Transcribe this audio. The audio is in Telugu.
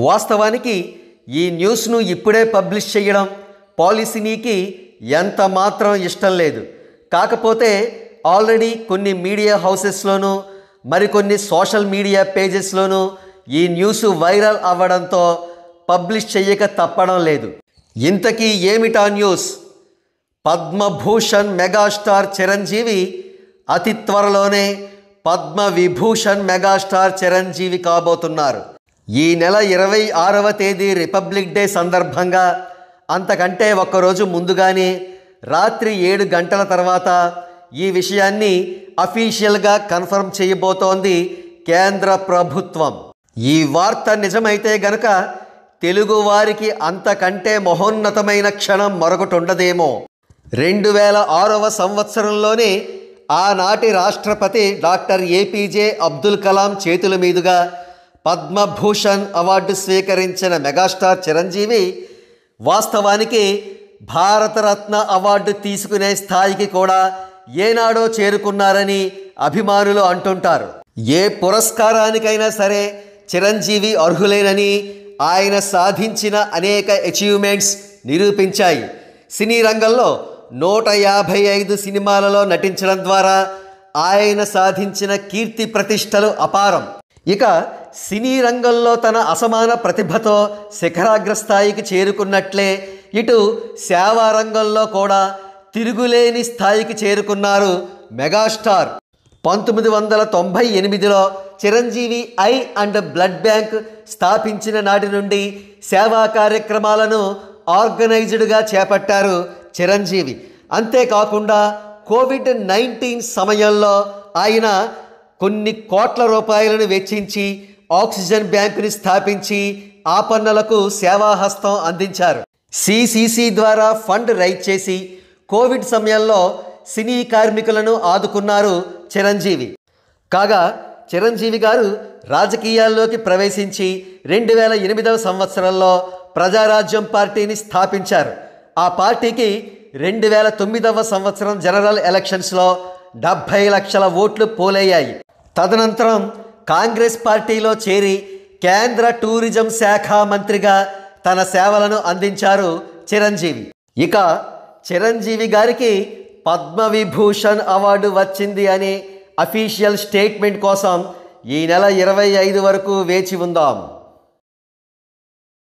వాస్తవానికి ఈ న్యూస్ను ఇప్పుడే పబ్లిష్ చేయడం పాలిసినీకి ఎంత మాత్రం ఇష్టం లేదు. కాకపోతే ఆల్రెడీ కొన్ని మీడియా హౌసెస్లోనూ మరికొన్ని సోషల్ మీడియా పేజెస్లోనూ ఈ న్యూస్ వైరల్ అవ్వడంతో పబ్లిష్ చెయ్యక తప్పడం లేదు. ఇంతకీ ఏమిటా న్యూస్? పద్మభూషణ్ మెగాస్టార్ చిరంజీవి అతి త్వరలోనే పద్మవిభూషణ్ మెగాస్టార్ చిరంజీవి కాబోతున్నారు. ఈ నెల 26వ తేదీ రిపబ్లిక్ డే సందర్భంగా అంతకంటే ఒక్కరోజు ముందుగానే రాత్రి 7 గంటల తర్వాత ఈ విషయాన్ని అఫీషియల్గా కన్ఫర్మ్ చేయబోతోంది కేంద్ర ప్రభుత్వం. ఈ వార్త నిజమైతే గనక తెలుగువారికి అంతకంటే మహోన్నతమైన క్షణం మరొకటి ఉండదేమో. 2006వ సంవత్సరంలోనే ఆనాటి రాష్ట్రపతి డాక్టర్ ఏపీజే అబ్దుల్ కలాం చేతుల మీదుగా పద్మభూషణ్ అవార్డు స్వీకరించిన మెగాస్టార్ చిరంజీవి వాస్తవానికి భారతరత్న అవార్డు తీసుకునే స్థాయికి కూడా ఏనాడో చేరుకున్నారని అభిమానులు అంటుంటారు. ఏ పురస్కారానికైనా సరే చిరంజీవి అర్హులేనని ఆయన సాధించిన అనేక అచీవ్మెంట్స్ నిరూపించాయి. సినీ రంగంలో 155 సినిమాలలో నటించడం ద్వారా ఆయన సాధించిన కీర్తి ప్రతిష్టలు అపారం. ఇక సినీ రంగంలో తన అసమాన ప్రతిభతో శిఖరాగ్రస్థాయికి చేరుకున్నట్లే ఇటు సేవా రంగంలో కూడా తిరుగులేని స్థాయికి చేరుకున్నారు మెగాస్టార్. 1998లో Chiranjeevi eye and blood bank స్థాపించిన నాటి నుండి సేవా కార్యక్రమాలను ఆర్గనైజ్డ్గా చేపట్టారు చిరంజీవి. అంతేకాకుండా కోవిడ్-19 సమయంలో ఆయన కొన్ని కోట్ల రూపాయలను వెచ్చించి ఆక్సిజన్ బ్యాంకుని స్థాపించి ఆపన్నలకు సేవాహస్తం అందించారు. సిసిసి ద్వారా ఫండ్ రైజ్ చేసి కోవిడ్ సమయంలో సినీ కార్మికులను ఆదుకున్నారు చిరంజీవి. కాగా చిరంజీవి గారు రాజకీయాల్లోకి ప్రవేశించి 2008వ సంవత్సరంలో ప్రజారాజ్యం పార్టీని స్థాపించారు. ఆ పార్టీకి 2009వ సంవత్సరం జనరల్ ఎలక్షన్స్లో 70 లక్షల ఓట్లు పోలయ్యాయి. తదనంతరం కాంగ్రెస్ పార్టీలో చేరి కేంద్ర టూరిజం శాఖ మంత్రిగా తన సేవలను అందించారు చిరంజీవి. ఇక చిరంజీవి గారికి పద్మవిభూషణ్ అవార్డు వచ్చింది అనే అఫీషియల్ స్టేట్మెంట్ కోసం ఈ నెల 25 వరకు వేచి ఉందాం.